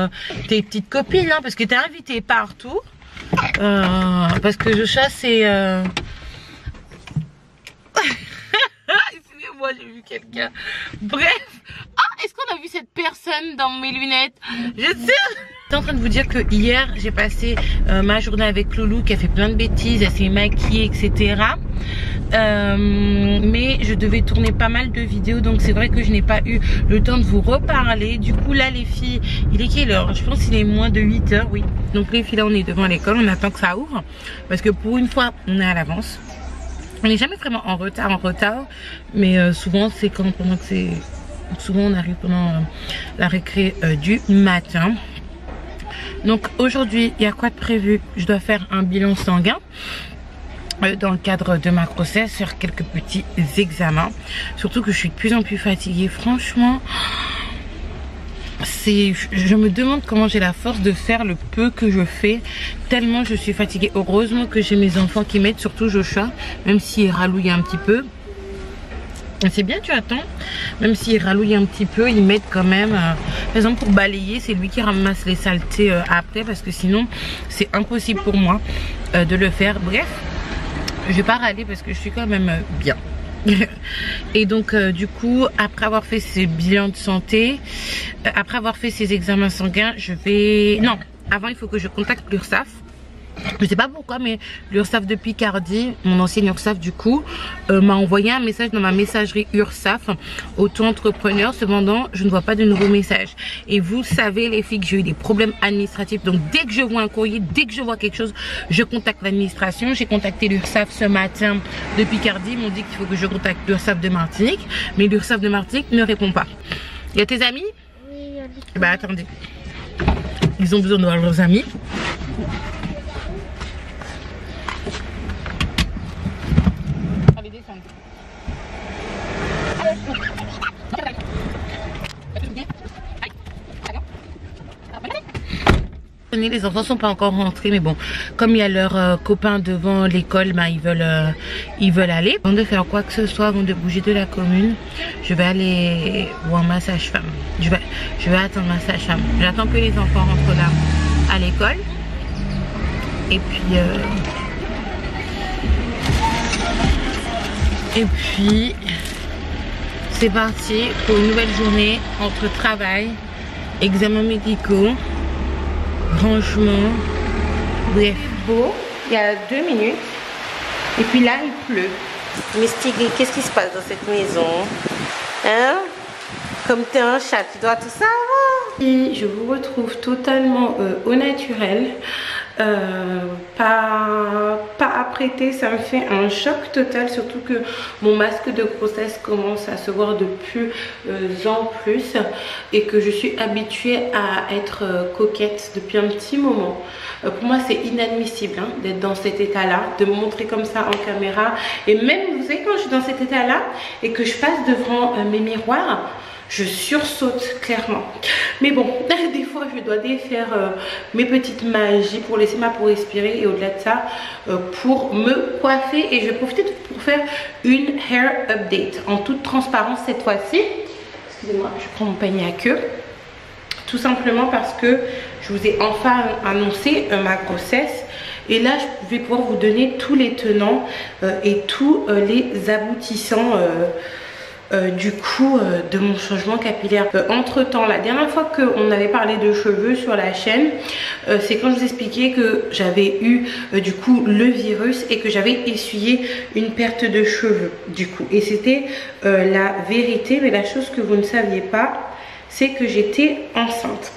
tes petites copines, hein, parce que t'es invité partout. Parce que Joshua c'est excusez-moi, j'ai vu quelqu'un. Bref. Ah, est-ce qu'on a vu cette personne dans mes lunettes? Je sais. J'étais en train de vous dire que hier j'ai passé ma journée avec Loulou qui a fait plein de bêtises, elle s'est maquillée, etc. mais je devais tourner pas mal de vidéos, donc c'est vrai que je n'ai pas eu le temps de vous reparler. Du coup là les filles, il est quelle heure? Je pense qu'il est moins de 8 h, oui. Donc les filles là on est devant l'école, on attend que ça ouvre parce que pour une fois on est à l'avance. On n'est jamais vraiment en retard, mais souvent c'est quand pendant que c'est... Souvent on arrive pendant la récré du matin. Donc aujourd'hui il y a quoi de prévu? Je dois faire un bilan sanguin dans le cadre de ma grossesse, faire quelques petits examens. Surtout que je suis de plus en plus fatiguée. Franchement, je me demande comment j'ai la force de faire le peu que je fais, tellement je suis fatiguée. Heureusement que j'ai mes enfants qui m'aident, surtout Joshua, même s'il rallouille un petit peu. C'est bien, tu attends. Même s'il rallouille un petit peu, il m'aide quand même. Par exemple pour balayer, c'est lui qui ramasse les saletés après, parce que sinon c'est impossible pour moi de le faire. Bref, je vais pas râler parce que je suis quand même bien. Et donc du coup, après avoir fait ces bilans de santé, après avoir fait ces examens sanguins, je vais... Non, avant il faut que je contacte l'URSSAF. Je sais pas pourquoi, mais l'URSSAF de Picardie, mon ancienne URSSAF du coup, m'a envoyé un message dans ma messagerie URSSAF auto-entrepreneur. Cependant, je ne vois pas de nouveaux messages. Et vous savez les filles que j'ai eu des problèmes administratifs. Donc dès que je vois un courrier, dès que je vois quelque chose, je contacte l'administration. J'ai contacté l'URSSAF ce matin de Picardie. Ils m'ont dit qu'il faut que je contacte l'URSSAF de Martinique. Mais l'URSSAF de Martinique ne répond pas. Il y a tes amis? Oui, il y a des... Bah attendez. Ils ont besoin de voir leurs amis. Les enfants sont pas encore rentrés, mais bon, comme il y a leurs copains devant l'école, bah, ils veulent aller. Avant de faire quoi que ce soit, avant de bouger de la commune, je vais aller voir ma sage-femme. Je vais attendre ma sage-femme. J'attends que les enfants rentrent là à l'école. Et puis c'est parti pour une nouvelle journée entre travail, examens médicaux, rangement, bref. Beau, il y a 2 minutes et puis là il pleut. Mystique, qu'est-ce qui se passe dans cette maison? Hein? Comme tu es un chat, tu dois tout savoir. Et je vous retrouve totalement au naturel. Pas apprêtée, ça me fait un choc total, surtout que mon masque de grossesse commence à se voir de plus en plus et que je suis habituée à être coquette depuis un petit moment. Pour moi c'est inadmissible hein, d'être dans cet état là, de me montrer comme ça en caméra. Et même vous savez quand je suis dans cet état là et que je passe devant mes miroirs, je sursaute clairement. Mais bon, des fois je dois défaire mes petites magies pour laisser ma peau respirer. Et au-delà de ça, pour me coiffer. Et je vais profiter pour faire une hair update en toute transparence cette fois-ci. Excusez-moi, je prends mon panier à queue. Tout simplement parce que je vous ai enfin annoncé ma grossesse. Et là, je vais pouvoir vous donner tous les tenants et tous les aboutissants du coup de mon changement capillaire. Entre temps, la dernière fois qu'on avait parlé de cheveux sur la chaîne, c'est quand je vous expliquais que j'avais eu du coup le virus et que j'avais essuyé une perte de cheveux du coup. Et c'était la vérité, mais la chose que vous ne saviez pas, c'est que j'étais enceinte.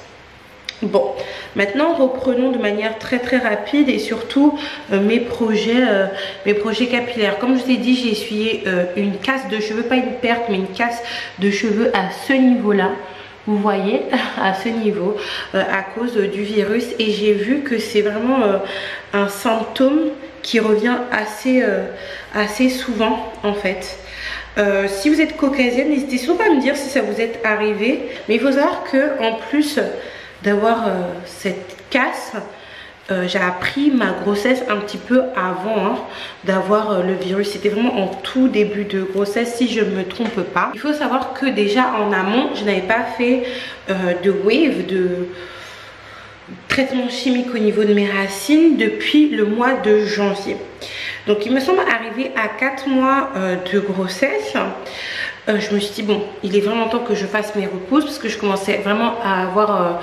Bon, maintenant reprenons de manière très rapide et surtout mes projets capillaires. Comme je vous ai dit, j'ai essuyé une casse de cheveux, pas une perte mais une casse de cheveux à ce niveau là. Vous voyez, à ce niveau, à cause du virus. Et j'ai vu que c'est vraiment un symptôme qui revient assez souvent en fait. Si vous êtes caucasienne, n'hésitez surtout pas à me dire si ça vous est arrivé. Mais il faut savoir que en plus d'avoir cette casse, j'ai appris ma grossesse un petit peu avant hein, d'avoir le virus. C'était vraiment en tout début de grossesse si je ne me trompe pas. Il faut savoir que déjà en amont, je n'avais pas fait de wave, de traitement chimique au niveau de mes racines depuis le mois de janvier. Donc il me semble arriver à 4 mois de grossesse. je me suis dit bon, il est vraiment temps que je fasse mes repousses parce que je commençais vraiment à avoir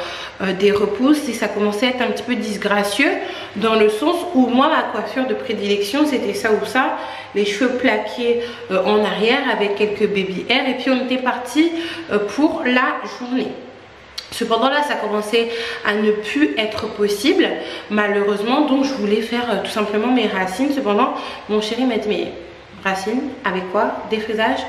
des repousses et ça commençait à être un petit peu disgracieux dans le sens où moi ma coiffure de prédilection c'était ça ou ça, les cheveux plaqués en arrière avec quelques baby hair et puis on était parti pour la journée. Cependant là ça commençait à ne plus être possible malheureusement, donc je voulais faire tout simplement mes racines. Cependant mon chéri m'a dit mais racines avec quoi? Défrisage?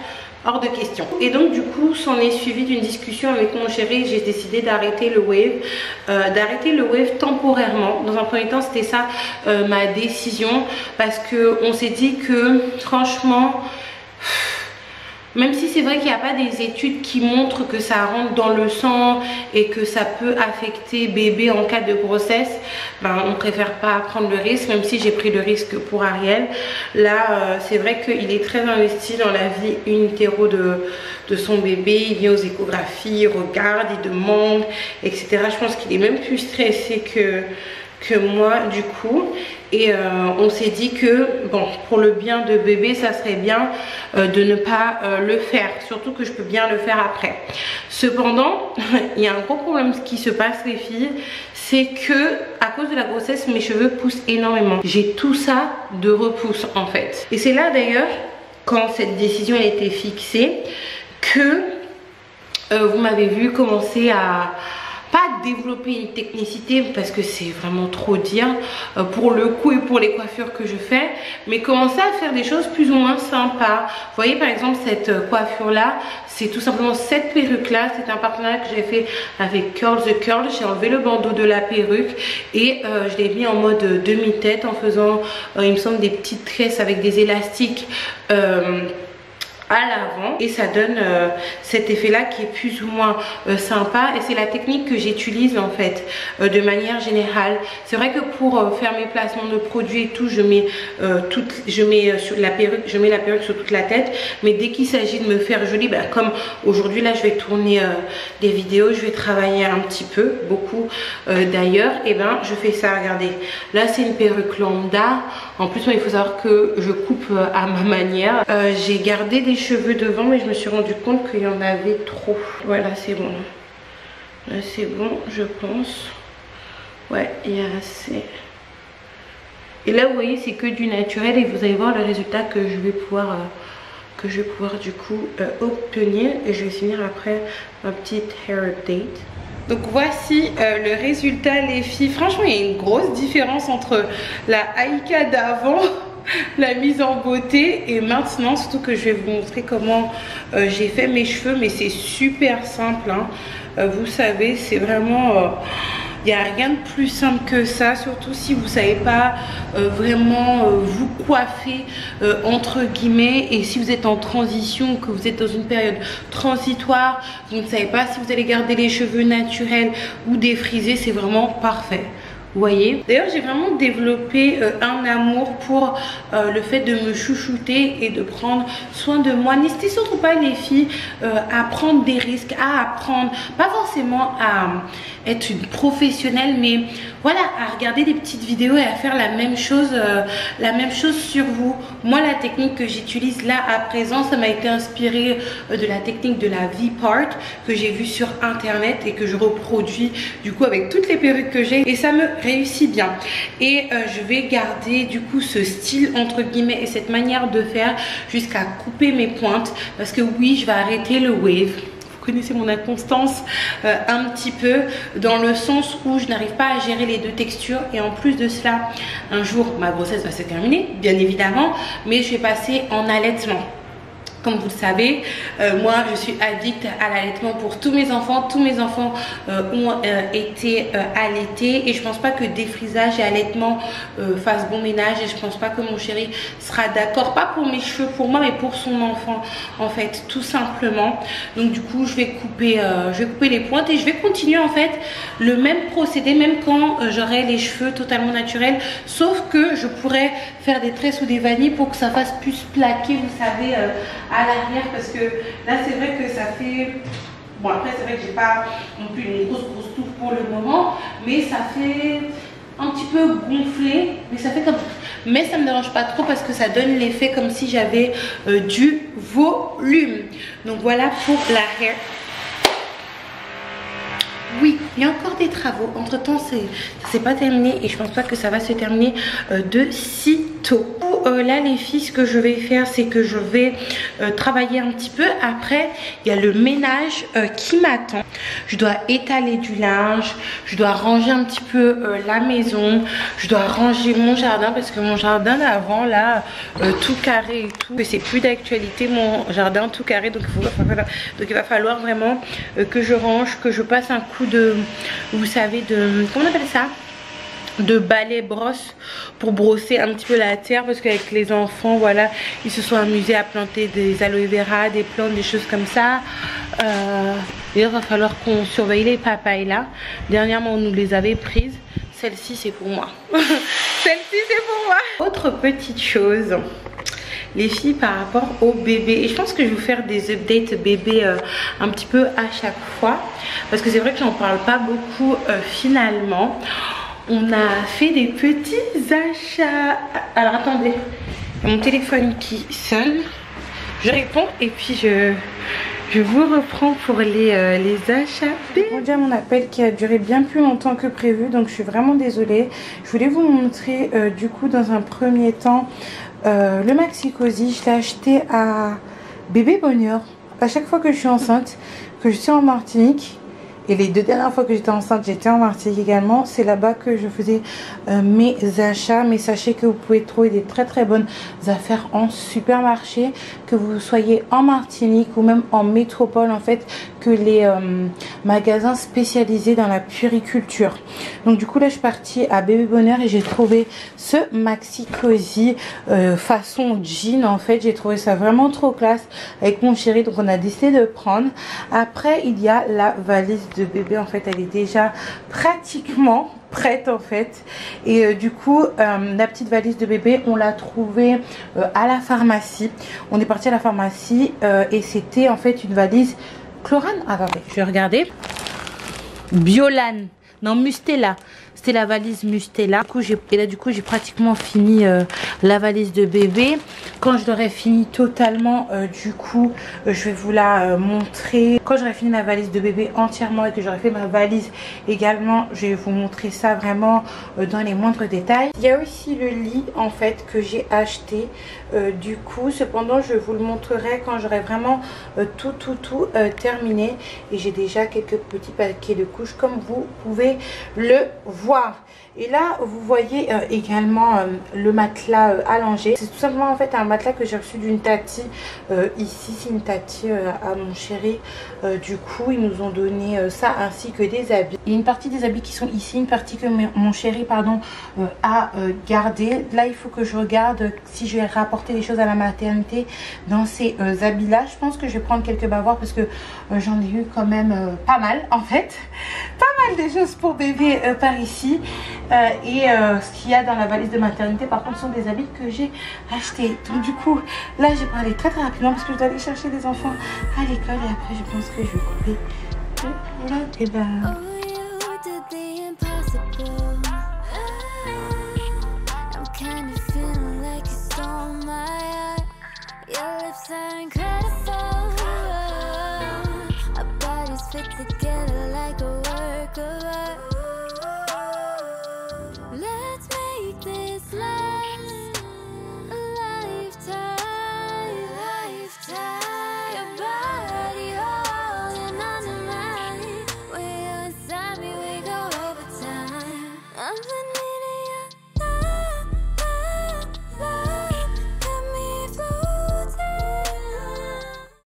Hors de question. Et donc du coup s'en est suivi d'une discussion avec mon chéri. J'ai décidé d'arrêter le wave, temporairement. Dans un premier temps c'était ça ma décision, parce que on s'est dit que franchement, même si c'est vrai qu'il n'y a pas des études qui montrent que ça rentre dans le sang et que ça peut affecter bébé en cas de grossesse, ben, on préfère pas prendre le risque, même si j'ai pris le risque pour Ariel. Là, c'est vrai qu'il est très investi dans la vie in utero de son bébé. Il vient aux échographies, il regarde, il demande, etc. Je pense qu'il est même plus stressé que moi du coup. Et on s'est dit que bon, pour le bien de bébé ça serait bien de ne pas le faire, surtout que je peux bien le faire après. Cependant il y a un gros problème qui se passe les filles, c'est que à cause de la grossesse mes cheveux poussent énormément. J'ai tout ça de repousse en fait, et c'est là d'ailleurs quand cette décision a été fixée que vous m'avez vu commencer à pas développer une technicité parce que c'est vraiment trop dire pour le coup et pour les coiffures que je fais, mais commencer à faire des choses plus ou moins sympas. Vous voyez par exemple cette coiffure là, c'est tout simplement cette perruque là, c'est un partenariat que j'ai fait avec Curl the Curl. J'ai enlevé le bandeau de la perruque et je l'ai mis en mode demi-tête en faisant il me semble des petites tresses avec des élastiques à l'avant, et ça donne cet effet là qui est plus ou moins sympa, et c'est la technique que j'utilise en fait de manière générale. C'est vrai que pour faire mes placements de produits et tout, je mets sur la perruque, je mets la perruque sur toute la tête, mais dès qu'il s'agit de me faire jolie, bah, comme aujourd'hui là je vais tourner des vidéos, je vais travailler un petit peu, beaucoup d'ailleurs, et ben je fais ça. Regardez, là c'est une perruque lambda. En plus moi, il faut savoir que je coupe à ma manière. J'ai gardé des cheveux devant, mais je me suis rendu compte qu'il y en avait trop. Voilà, c'est bon. Là c'est bon je pense. Ouais, il y a assez. Et là vous voyez c'est que du naturel, et vous allez voir le résultat que je vais pouvoir du coup obtenir. Et je vais finir après ma petite hair update. Donc voici le résultat les filles. Franchement il y a une grosse différence entre la Aïka d'avant, la mise en beauté, et maintenant, surtout que je vais vous montrer comment j'ai fait mes cheveux, mais c'est super simple hein. Vous savez, c'est vraiment il n'y a rien de plus simple que ça, surtout si vous ne savez pas vraiment vous coiffer entre guillemets, et si vous êtes en transition, que vous êtes dans une période transitoire, vous ne savez pas si vous allez garder les cheveux naturels ou défrisés, c'est vraiment parfait. Vous voyez, d'ailleurs j'ai vraiment développé un amour pour le fait de me chouchouter et de prendre soin de moi. N'hésitez surtout pas les filles à prendre des risques, à apprendre, pas forcément à être une professionnelle, mais voilà, à regarder des petites vidéos et à faire la même chose sur vous. Moi la technique que j'utilise là à présent, ça m'a été inspiré de la technique de la V-part que j'ai vue sur internet et que je reproduis du coup avec toutes les perruques que j'ai, et ça me réussit bien. Et je vais garder du coup ce style entre guillemets et cette manière de faire jusqu'à couper mes pointes, parce que oui, je vais arrêter le wave. Vous connaissez mon inconstance un petit peu, dans le sens où je n'arrive pas à gérer les deux textures, et en plus de cela, un jour ma grossesse va se terminer bien évidemment, mais je vais passer en allaitement. Comme vous le savez, moi je suis addict à l'allaitement pour tous mes enfants. Tous mes enfants ont été allaités, et je pense pas que défrisage et allaitement fassent bon ménage, et je pense pas que mon chéri sera d'accord, pas pour mes cheveux, pour moi, mais pour son enfant en fait, tout simplement. Donc du coup je vais couper les pointes, et je vais continuer en fait le même procédé même quand j'aurai les cheveux totalement naturels, sauf que je pourrais faire des tresses ou des vanilles pour que ça fasse plus plaqué, vous savez, à l'arrière, parce que là c'est vrai que ça fait, bon après c'est vrai que j'ai pas non plus une grosse touffe pour le moment, mais ça fait un petit peu gonflé, mais ça fait comme mais ça me dérange pas trop parce que ça donne l'effet comme si j'avais du volume. Donc voilà pour la hair. Oui, il y a encore des travaux. Entre temps, ça s'est pas terminé et je pense pas que ça va se terminer de sitôt. Là, les filles, ce que je vais faire, c'est que je vais travailler un petit peu. Après, il y a le ménage qui m'attend. Je dois étaler du linge, je dois ranger un petit peu la maison, je dois ranger mon jardin parce que mon jardin d'avant, là, tout carré et tout, c'est plus d'actualité, mon jardin tout carré. Donc il va falloir vraiment que je range, que je passe un coup de, vous savez, de, comment on appelle ça, de balai brosse pour brosser un petit peu la terre parce qu'avec les enfants, voilà, ils se sont amusés à planter des aloe vera, des plantes, des choses comme ça. D'ailleurs, il va falloir qu'on surveille les papayes là. Dernièrement, on nous les avait prises. Celle-ci, c'est pour moi. Celle-ci, c'est pour moi. Autre petite chose, les filles, par rapport au bébé, et je pense que je vais vous faire des updates bébé un petit peu à chaque fois parce que c'est vrai que j'en parle pas beaucoup finalement. On a fait des petits achats. Alors attendez, il y a mon téléphone qui sonne, je réponds et puis je vous reprends pour les achats. J'ai répondu à mon appel qui a duré bien plus longtemps que prévu, donc je suis vraiment désolée. Je voulais vous montrer du coup dans un premier temps le Maxi Cosi. Je l'ai acheté à Bébé Bonheur. À chaque fois que je suis enceinte, que je suis en Martinique, et les 2 dernières fois que j'étais enceinte, j'étais en Martinique également. C'est là-bas que je faisais mes achats. Mais sachez que vous pouvez trouver des très bonnes affaires en supermarché. Que vous soyez en Martinique ou même en métropole, en fait, que les magasins spécialisés dans la puériculture. Donc du coup là je suis partie à Bébé Bonheur et j'ai trouvé ce Maxi Cosi façon jean. En fait j'ai trouvé ça vraiment trop classe avec mon chéri, donc on a décidé de prendre. Après il y a la valise de bébé, en fait elle est déjà pratiquement prête en fait, et du coup la petite valise de bébé on l'a trouvée à la pharmacie. On est parti à la pharmacie et c'était en fait une valise Chlorane. Attendez, je vais regarder. Biolan, non Mustela. C'était la valise Mustela. Du coup j'ai pratiquement fini la valise de bébé. Quand je l'aurai fini totalement, du coup je vais vous la montrer. Quand j'aurai fini la valise de bébé entièrement et que j'aurai fait ma valise également, je vais vous montrer ça vraiment dans les moindres détails. Il y a aussi le lit en fait que j'ai acheté. Du coup cependant je vous le montrerai quand j'aurai vraiment tout terminé. Et j'ai déjà quelques petits paquets de couches comme vous pouvez le voir. Et là vous voyez également le matelas allongé. C'est tout simplement en fait un matelas que j'ai reçu d'une tati. Ici c'est une tati à mon chéri. Du coup ils nous ont donné ça ainsi que des habits. Il y a une partie des habits qui sont ici, une partie que mon chéri a gardé. Là il faut que je regarde si je vais rapporter des choses à la maternité dans ces habits là. Je pense que je vais prendre quelques bavoirs parce que j'en ai eu quand même pas mal en fait. Pas mal de choses pour bébé par ici. Ce qu'il y a dans la valise de maternité par contre sont des habits que j'ai achetés. Donc du coup là j'ai parlé très rapidement parce que je dois aller chercher des enfants à l'école et après je pense que je vais couper le vlog. Et ben